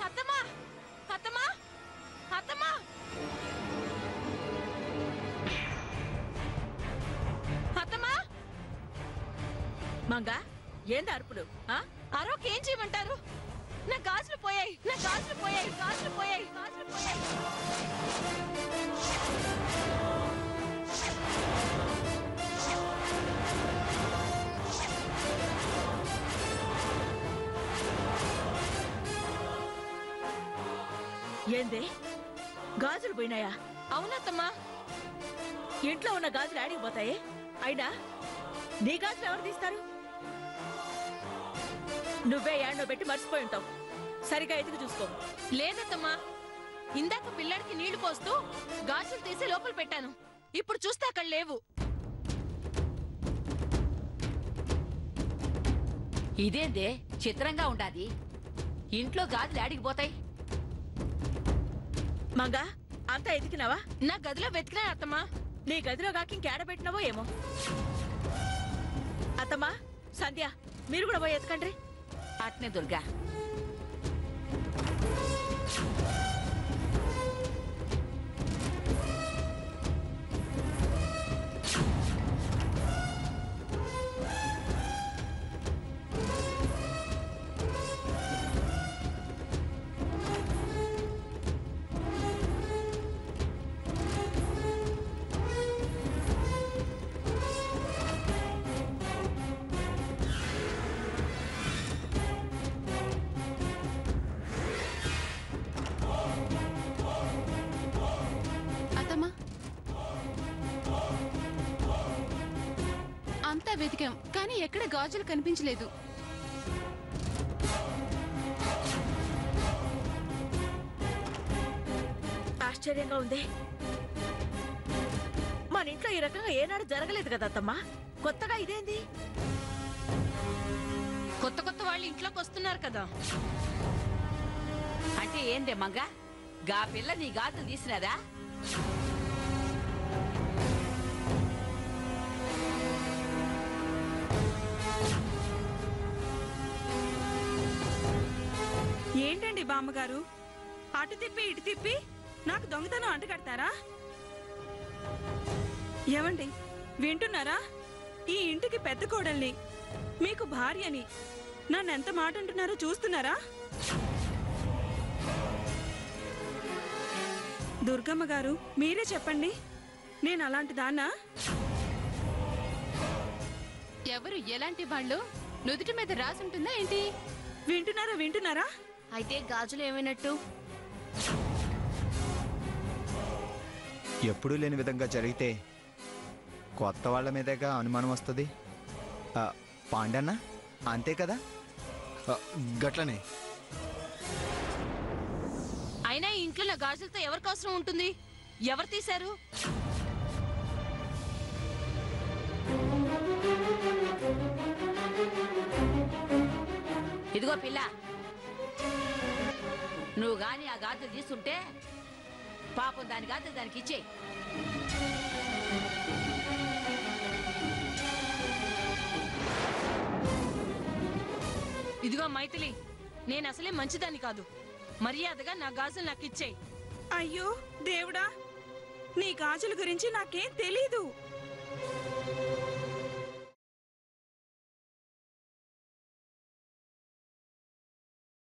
అత్తమ్మా అత్తమ్మా అత్తమ్మా అత్తమ్మా మంగా ఏంది అరుపులు? అరవకేం చేయమంటారు? నా గాజులు పోయాయి, నా గాజులు పోయాయి, గాజులు పోయాయి, గాజులు పోయాయి. ఏంది గాజులు పోయినాయా? అవునత్తమ్మా. ఇంట్లో ఉన్న గాజులు ఆడికి పోతాయి. అయినా నీ గాజులు ఎవరు తీస్తారు? నువ్వే యాడ్నో పెట్టి మర్చిపోయి ఉంటావు. సరిగా ఎదుగు చూసుకో. లేదత్తమ్మా, ఇందాక పిల్లడికి నీళ్లు పోస్తూ గాజులు తీసి లోపల పెట్టాను. ఇప్పుడు చూస్తే అక్కడ లేవు. ఇదేందే చిత్రంగా ఉండాది. ఇంట్లో గాజులు ఆడికిపోతాయి. మంగా అంతా ఎతికినావా? నా గదిలో వెతికినా అత్తమ్మా. నీ గదిలో కాకి ఇంకేడబెట్టినావో ఏమో. అత్తమ్మా, సంధ్య, మీరు కూడా పోయి ఎతకండ్రి. అట్నే దుర్గా. అంతా వెతికాం, కానీ ఎక్కడ గాజులు కనిపించలేదు. ఆశ్చర్యంగా ఉంది. మన ఇంట్లో ఈ రకంగా ఏనాడు జరగలేదు కదా అత్తమ్మా. కొత్తగా ఇదేంది? కొత్త కొత్త వాళ్ళు ఇంట్లోకి వస్తున్నారు కదా. అంటే ఏందే మంగా, గా పిల్ల నీ గాజులు తీసినదా? ఏంటండి బామ్మగారు, అటు తిప్పి ఇటు తిప్పి నాకు దొంగతనం అంటగడతారా? ఏమండి వింటున్నారా? ఈ ఇంటికి పెద్ద కోడల్ని, మీకు భార్యని. నన్నెంత మాట అంటున్నారో చూస్తున్నారా? దుర్గమ్మ గారు, మీరే చెప్పండి, నేను అలాంటి దాన్నా? ఎవరు ఎలాంటి వాళ్ళు? నుదుటి మీద రాసుంటుందా ఏంటి? వింటున్నారా? అయితే గాజులు ఏమైనట్టు? ఎప్పుడూ లేని విధంగా జరిగితే కొత్త వాళ్ళ మీదేగా అనుమానం వస్తుంది. పాండన్న అంతే కదా? గట్లనే. అయినా ఈ ఇంట్లో నా గాజులతో ఎవరికి అవసరం ఉంటుంది? ఎవరు తీశారు? ఇదిగో పిల్ల, నువ్వు గాని ఆ గాజులు తీసుంటే పాపం దాని గాజులు దానికి ఇచ్చేయి. ఇదిగో మైథిలి, నేను అసలే మంచిదాన్ని కాదు. మర్యాదగా నా గాజులు నాకు ఇచ్చేయి. అయ్యో దేవుడా, నీ గాజుల గురించి నాకేం తెలీదు.